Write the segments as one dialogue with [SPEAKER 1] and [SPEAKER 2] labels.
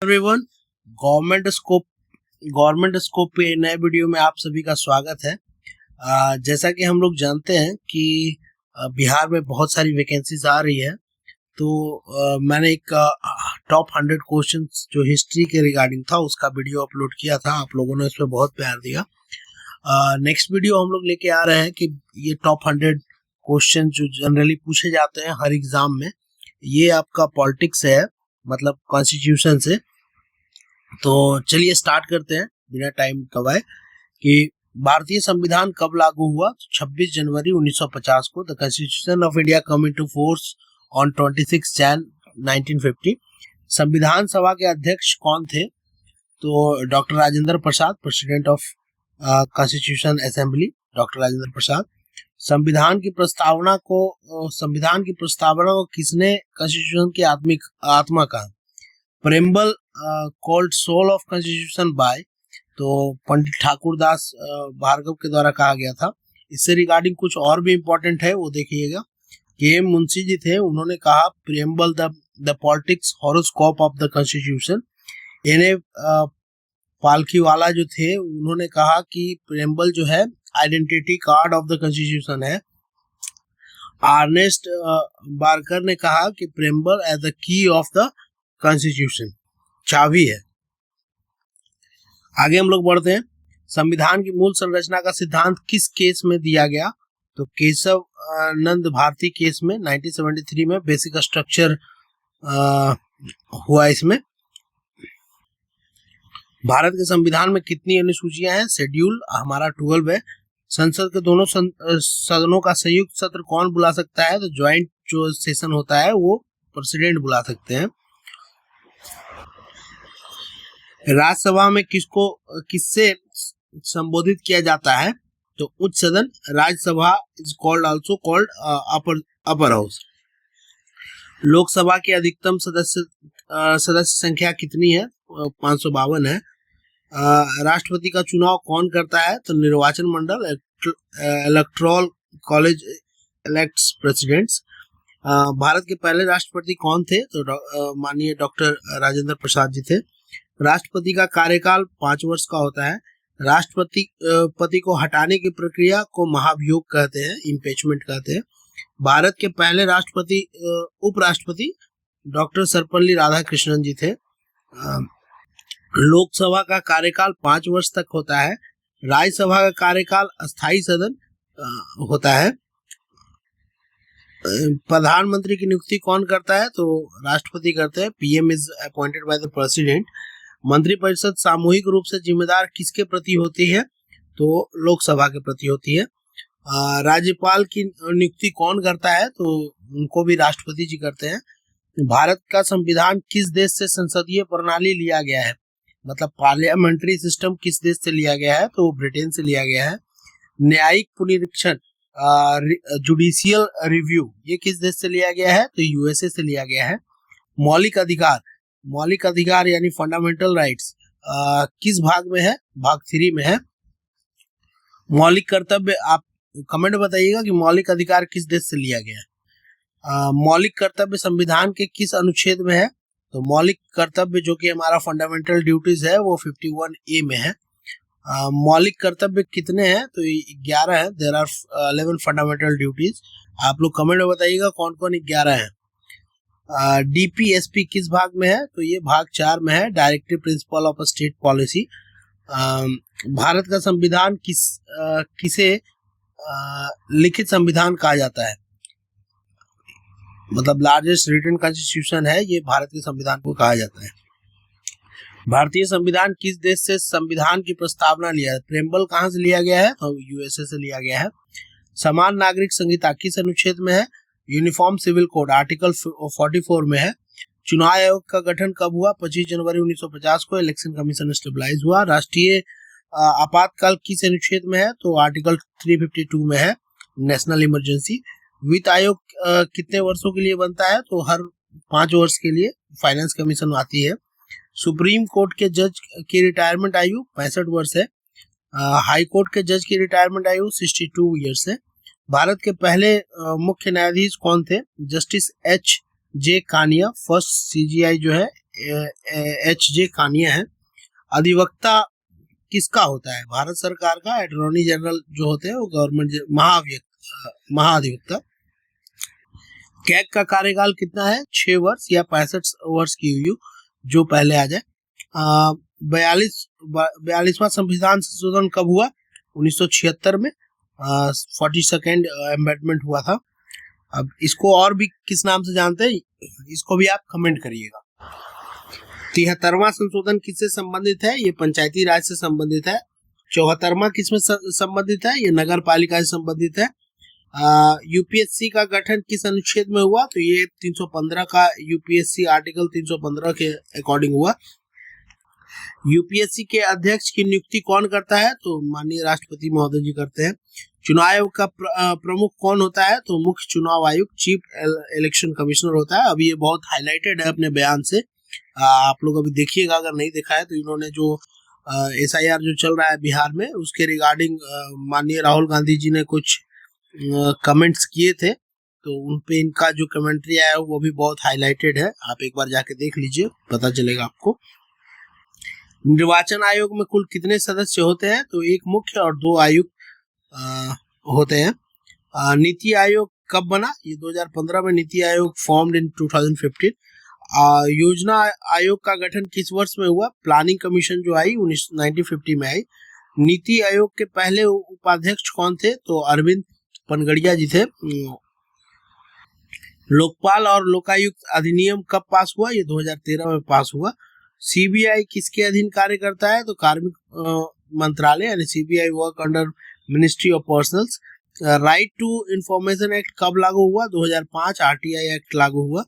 [SPEAKER 1] Everyone, government scope पे नए video में आप सभी का स्वागत है। जैसा कि हम लोग जानते हैं कि बिहार में बहुत सारी वैकेंसीज आ रही है, तो मैंने एक टॉप 100 क्वेश्चंस जो हिस्ट्री के रिगार्डिंग था उसका वीडियो अपलोड किया था। आप लोगों ने उसमें बहुत प्यार दिया। नेक्स्ट वीडियो हम लोग लेके आ रहे हैं कि ये टॉप 100 क्वेश्चन जो जनरली पूछे जाते हैं हर एग्जाम में, ये आपका पॉलिटिक्स है, मतलब कॉन्स्टिट्यूशन से। तो चलिए स्टार्ट करते हैं बिना टाइम गवाए कि भारतीय संविधान कब लागू हुआ। 26 जनवरी 1950 को the constitution of India come into force on 26 Jan 1950। संविधान सभा के अध्यक्ष कौन थे? तो doctor Rajendra Prasad, president of constitution assembly, doctor Rajendra Prasad. संविधान की प्रस्तावना को किसने कॉन्स्टिट्यूशन की आत्मा कहा? Preamble called soul of constitution by, तो पंडित ठाकुरदास भार्गव के द्वारा कहा गया था। इससे रिगार्डिंग कुछ और भी इम्पोर्टेंट है, वो देखिएगा। के मुंशी जी थे, उन्होंने कहा preamble the politics horoscope of the constitution. Palkhivala जो थे, उन्होंने कहा कि प्रेम्बल जो है identity card of the constitution है। आर्नेस्ट बार्कर ने कहा कि preamble as the key of the constitution, चाबी है। आगे हम लोग बढ़ते हैं। संविधान की मूल संरचना का सिद्धांत किस केस में दिया गया? तो केशव नंद भारती केस में 1973 में बेसिक स्ट्रक्चर हुआ। इसमें भारत के संविधान में कितनी अनुसूचियां हैं? शेड्यूल हमारा 12 है। संसद के दोनों सदनों का संयुक्त सत्र कौन बुला सकता है? तो ज्वाइंट जो सेशन होता है वो प्रेसिडेंट बुला सकते हैं। राज्यसभा में किससे संबोधित किया जाता है? तो उच्च सदन, Rajya Sabha is also called upper house. Lok Sabha की अधिकतम सदस्य संख्या कितनी है? 552 है। राष्ट्रपति का चुनाव कौन करता है? तो निर्वाचन मंडल, electoral college elects presidents. Bharat के पहले राष्ट्रपति कौन थे? तो माननीय डॉक्टर राजेंद्र प्रसाद जी थे। राष्ट्रपति का कार्यकाल 5 वर्ष का होता है। राष्ट्रपति को हटाने की प्रक्रिया को महाभियोग कहते हैं, इम्पीचमेंट कहते हैं। भारत के पहले उपराष्ट्रपति डॉक्टर सर्वपल्ली राधाकृष्णन जी थे। लोकसभा का कार्यकाल 5 वर्ष तक होता है। राज्यसभा का कार्यकाल अस्थायी सदन होता है। प्रधानमंत्री की नियुक्ति कौन करता है? तो राष्ट्रपति करते हैं। PM is appointed by the president. मंत्रिपरिषद सामूहिक रूप से जिम्मेदार किसके प्रति होती है? तो लोकसभा के प्रति होती है। राज्यपाल की नियुक्ति कौन करता है? तो उनको भी राष्ट्रपति जी करते हैं। भारत का संविधान किस देश से संसदीय प्रणाली लिया गया है? मतलब पार्लियामेंट्री सिस्टम किस देश से लिया गया है? तो ब्रिटेन से लिया गया है। न्यायिक पुनरीक्षण, जुडिशियल रिव्यू, ये किस देश से लिया गया है? तो यूएसए से लिया गया है। मौलिक अधिकार यानी फंडामेंटल राइट्स किस भाग में है? भाग 3 में है। मौलिक कर्तव्य, आप कमेंट बताइएगा कि मौलिक अधिकार किस देश से लिया गया है। मौलिक कर्तव्य संविधान के किस अनुच्छेद में है? तो मौलिक कर्तव्य जो कि हमारा फंडामेंटल ड्यूटीज है वो 51A में है। मौलिक कर्तव्य कितने हैं? तो 11 है। There are 11 fundamental duties. आप लोग कमेंट में बताइएगा कौन कौन 11 है। डीपीएसपी किस भाग में है? तो ये भाग 4 में है, directive principle of state policy. Bharat का संविधान किसे लिखित संविधान कहा जाता है? मतलब लार्जेस्ट रिटन कॉन्स्टिट्यूशन है, ये भारत के संविधान को कहा जाता है। भारतीय संविधान किस देश से संविधान की प्रस्तावना लिया है? प्रेम्बल कहाँ से लिया गया है? तो यूएसए से लिया गया है। समान नागरिक संहिता किस अनुच्छेद में है? यूनिफॉर्म सिविल कोड आर्टिकल 44 में है। चुनाव आयोग का गठन कब हुआ? 25 जनवरी 1950 को इलेक्शन कमीशन स्टेबलाइज हुआ। राष्ट्रीय आपातकाल किस अनुच्छेद में है? तो आर्टिकल 352 में है, नेशनल इमरजेंसी। वित्त आयोग कितने वर्षों के लिए बनता है? तो हर 5 वर्ष के लिए फाइनेंस कमीशन आती है। सुप्रीम कोर्ट के जज की रिटायरमेंट आयु 65 वर्ष है। हाई कोर्ट के जज की रिटायरमेंट आयु 62 ईयर्स है। भारत के पहले मुख्य न्यायाधीश कौन थे? Justice H.J. Kania, first CGI जो है H.J. कानिया है। अधिवक्ता किसका होता है? भारत सरकार का अटॉर्नी जनरल जो होते हैं वो गवर्नमेंट महाधिवक्ता। कैग का कार्यकाल कितना है? 6 वर्ष या 65 वर्ष की हुई, जो पहले आ जाए। 42वां संविधान संशोधन कब हुआ? 1976 में 42nd अमेंडमेंट हुआ था। अब इसको और भी किस नाम से जानते हैं, इसको भी आप कमेंट करिएगा। 73वां संशोधन किससे संबंधित है? ये पंचायती राज से संबंधित है। 74वां किसमें संबंधित है? ये नगर पालिका से संबंधित है। यूपीएससी का गठन किस अनुच्छेद में हुआ? तो ये 315 का यूपीएससी आर्टिकल 315 के अकॉर्डिंग हुआ। यूपीएससी के अध्यक्ष की नियुक्ति कौन करता है? तो माननीय राष्ट्रपति महोदय जी करते हैं। चुनाव आयोग का प्रमुख कौन होता है? तो मुख्य चुनाव आयुक्त, चीफ इलेक्शन कमिश्नर होता है। अभी ये बहुत हाईलाइटेड है अपने बयान से, आप लोग अभी देखिएगा, अगर नहीं देखा है तो। इन्होंने जो SIR जो चल रहा है बिहार में, उसके रिगार्डिंग माननीय राहुल गांधी जी ने कुछ कमेंट्स किए थे, तो उन पे इनका जो कमेंट्री आया है वो भी बहुत हाईलाइटेड है। आप एक बार जाके देख लीजिए, पता चलेगा आपको। निर्वाचन आयोग में कुल कितने सदस्य होते हैं? तो एक मुख्य और 2 आयुक्त होते हैं। नीति आयोग कब बना? ये 2015 में नीति आयोग फॉर्म्ड इन 2015। योजना आयोग का गठन किस वर्ष में हुआ? प्लानिंग कमीशन जो आई 1950 में आई। नीति आयोग के पहले उपाध्यक्ष कौन थे? तो अरविंद पनगड़िया जी थे। लोकपाल और लोकायुक्त अधिनियम कब पास हुआ? ये 2013 में पास हुआ। सीबीआई किसके अधीन कार्य करता है? तो कार्मिक मंत्रालय यानी CBI work under ministry of personnels. Right to information act कब लागू हुआ? 2005 RTI एक्ट लागू हुआ।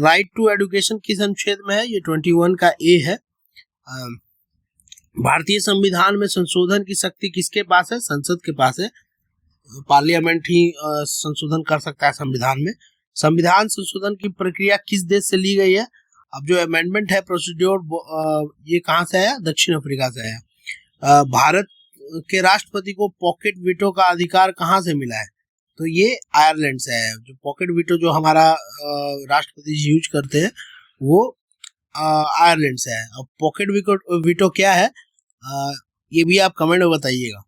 [SPEAKER 1] राइट टू एजुकेशन किस अनुच्छेद में है? ये 21 का A है। भारतीय संविधान में संशोधन की शक्ति किसके पास है? संसद के पास है। पार्लियामेंट ही संशोधन कर सकता है संविधान में। संविधान संशोधन की प्रक्रिया किस देश से ली गई है? अब जो अमेंडमेंट है प्रोसीड्योर, ये कहाँ से आया? दक्षिण अफ्रीका से आया। भारत के राष्ट्रपति को पॉकेट वीटो का अधिकार कहाँ से मिला है? तो ये आयरलैंड से है। जो पॉकेट वीटो जो हमारा राष्ट्रपति जी यूज करते हैं वो आयरलैंड से है। अब पॉकेट वीटो क्या है, ये भी आप कमेंट में बताइएगा।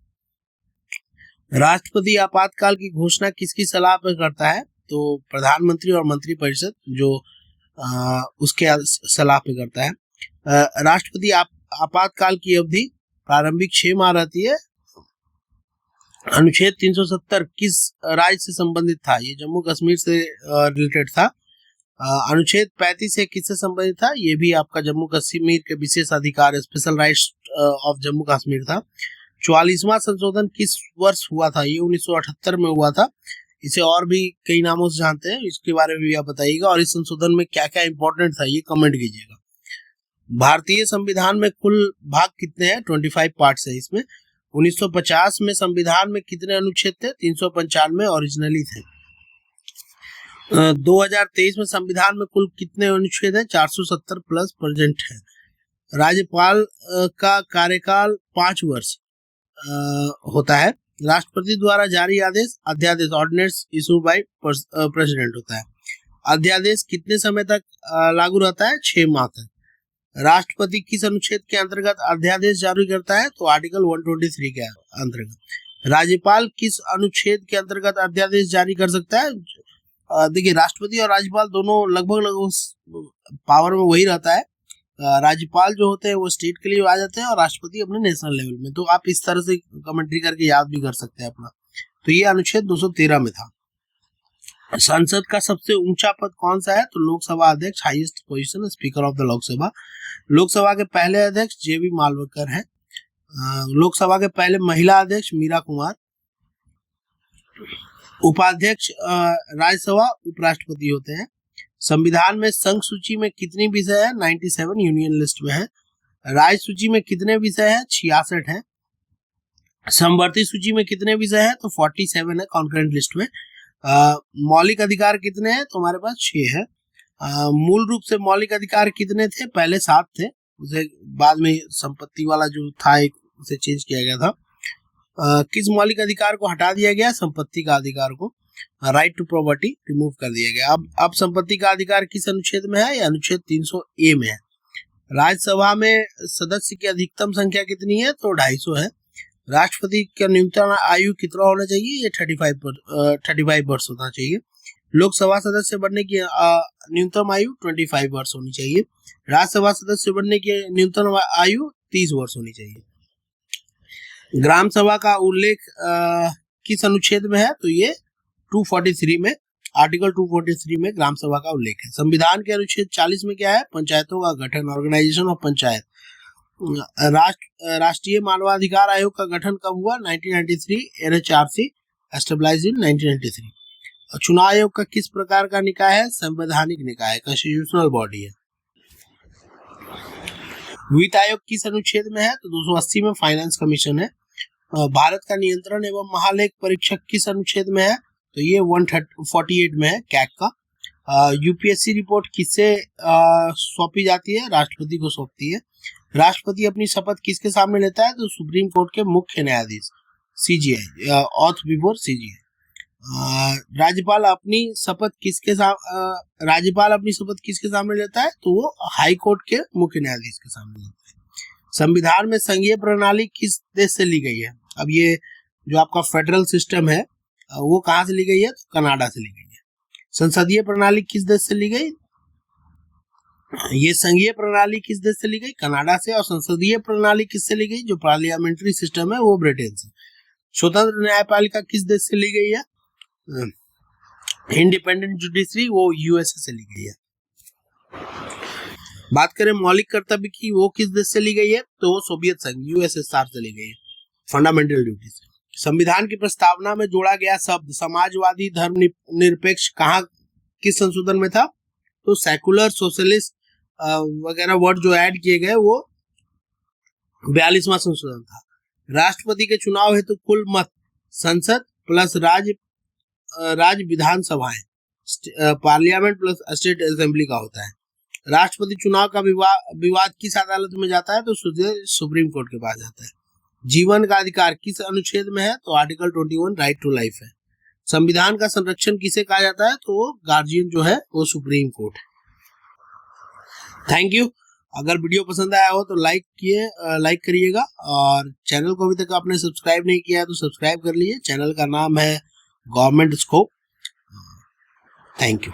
[SPEAKER 1] राष्ट्रपति आपातकाल की घोषणा किसकी सलाह पर करता है? तो प्रधानमंत्री और मंत्रिपरिषद जो उसके सलाह पे करता है। राष्ट्रपति आपातकाल की अवधि प्रारंभिक 6 माह रहती है। अनुच्छेद 370 किस राज्य से संबंधित था? ये जम्मू कश्मीर से रिलेटेड था। अनुच्छेद 35 से किससे संबंधित था? ये भी आपका जम्मू कश्मीर के विशेष अधिकार, special rights of Jammu Kashmir था। 44वां संशोधन किस वर्ष हुआ था? ये 1978 में हुआ था। इसे और भी कई नामों से जानते हैं, इसके बारे में भी आप बताइएगा। और इस संशोधन में क्या क्या इंपॉर्टेंट था ये कमेंट कीजिएगा। भारतीय संविधान में कुल भाग कितने हैं? 25 पार्ट्स है इसमें। 1950 में संविधान में कितने अनुच्छेद थे? 395 ओरिजिनली थे। 2023 में संविधान में कुल कितने अनुच्छेद हैं? 470 प्लस प्रेजेंट है। राज्यपाल का कार्यकाल 5 वर्ष होता है। राष्ट्रपति द्वारा जारी आदेश अध्यादेश ऑर्डिनेंस इशू बाय प्रेसिडेंट होता है। अध्यादेश कितने समय तक लागू रहता है? 6 माह तक। राष्ट्रपति किस अनुच्छेद के अंतर्गत अध्यादेश जारी करता है? तो आर्टिकल 123 के अंतर्गत। राज्यपाल किस अनुच्छेद के अंतर्गत अध्यादेश जारी कर सकता है? देखिए, राष्ट्रपति और राज्यपाल दोनों लगभग पावर में वही रहता है। राज्यपाल जो होते हैं वो स्टेट के लिए आ जाते हैं और राष्ट्रपति अपने नेशनल लेवल में। तो आप इस तरह से कमेंट्री करके याद भी कर सकते हैं अपना। तो ये अनुच्छेद 213 में था। संसद का सबसे ऊंचा पद कौन सा है? तो लोकसभा अध्यक्ष, highest position, speaker of the Lok Sabha. Lok Sabha के पहले अध्यक्ष JB मालवकर है। लोकसभा के पहले महिला अध्यक्ष मीरा कुमार। उपाध्यक्ष राज्यसभा उपराष्ट्रपति होते हैं। संविधान में संघ सूची में कितनी विषय है? 97 यूनियन लिस्ट में है। राज्य सूची में कितने विषय है? 66 है। समवर्ती सूची में कितने विषय है? तो 47 है कॉन्करेंट लिस्ट में। मौलिक अधिकार कितने हैं? तो हमारे पास 6 है। मूल रूप से मौलिक अधिकार कितने थे? पहले 7 थे, उसे बाद में संपत्ति वाला जो था एक उसे चेंज किया गया था। किस मौलिक अधिकार को हटा दिया गया? संपत्ति का अधिकार को। राइट टू प्रॉपर्टी रिमूव कर दिया गया। अब संपत्ति का अधिकार किस अनुच्छेद में है? यह अनुच्छेद 300A में है। राज्यसभा में सदस्य की अधिकतम संख्या कितनी है? तो 250 है। राष्ट्रपति का न्यूनतम आयु कितना होना चाहिए? ये 35 वर्ष होना चाहिए। लोकसभा सदस्य बनने की न्यूनतम आयु 25 वर्ष होनी चाहिए। राज्यसभा सदस्य बनने की न्यूनतम आयु 30 वर्ष होनी चाहिए। ग्राम सभा का उल्लेख किस अनुच्छेद में है? तो ये 243 में, आर्टिकल 243 में ग्राम सभा का उल्लेख है। संविधान के अनुच्छेद 40 में क्या है? पंचायतों का गठन, ऑर्गेनाइजेशन ऑफ पंचायत। राष्ट्रीय मानवाधिकार आयोग का गठन कब हुआ? 1993। NHRC established in 1993। चुनाव आयोग का किस प्रकार का निकाय है? संवैधानिक निकाय, कॉन्स्टिट्यूशनल बॉडी है। वित्त आयोग किस अनुच्छेद में है? तो 280 में फाइनेंस कमीशन है। भारत का नियंत्रण एवं महालेख परीक्षक किस अनुच्छेद में है? तो ये 148 में है, कैग का। यूपीएससी रिपोर्ट किससे सौंपी जाती है? राष्ट्रपति को सौंपती है। राष्ट्रपति अपनी शपथ किसके सामने लेता है? तो सुप्रीम कोर्ट के मुख्य न्यायाधीश, CJI, ऑथ बिफोर CJI। राज्यपाल अपनी शपथ किसके सामने लेता है? तो वो हाई कोर्ट के मुख्य न्यायाधीश के सामने लेता है। संविधान में संघीय प्रणाली किस देश से ली गई है? अब ये जो आपका फेडरल सिस्टम है वो कहाँ से ली गई है? तो कनाडा से ली गई है। संसदीय प्रणाली किस देश से ली गई? ये संघीय प्रणाली किस देश से ली गई? कनाडा से। और संसदीय प्रणाली किससे ली गई? जो पार्लियामेंट्री सिस्टम है वो ब्रिटेन से। स्वतंत्र न्यायपालिका किस देश से ली गई है? इंडिपेंडेंट जुडिशरी, वो USA से ली गई है। बात करें मौलिक कर्तव्य की, वो किस देश से ली गई है? तो वो सोवियत संघ, USSR से ली गई है। Fundamental duties. संविधान की प्रस्तावना में जोड़ा गया शब्द समाजवादी, धर्मनिरपेक्ष कहाँ, किस संशोधन में था? तो सेकुलर, सोशलिस्ट वगैरह वर्ड जो ऐड किए गए वो 42वां संशोधन था। राष्ट्रपति के चुनाव हेतु कुल मत संसद प्लस राज्य विधानसभाएं, पार्लियामेंट प्लस स्टेट असेंबली का होता है। राष्ट्रपति चुनाव का विवाद किस अदालत में जाता है? तो सुप्रीम कोर्ट के पास जाता है। जीवन का अधिकार किस अनुच्छेद में है? तो आर्टिकल 21 राइट टू लाइफ है। संविधान का संरक्षण किसे कहा जाता है? तो गार्जियन जो है वो सुप्रीम कोर्ट है। Thank you. अगर वीडियो पसंद आया हो तो लाइक करिएगा, और चैनल को अभी तक आपने सब्सक्राइब नहीं किया तो सब्सक्राइब कर लीजिए। चैनल का नाम है गवर्नमेंट स्कोप। Thank you.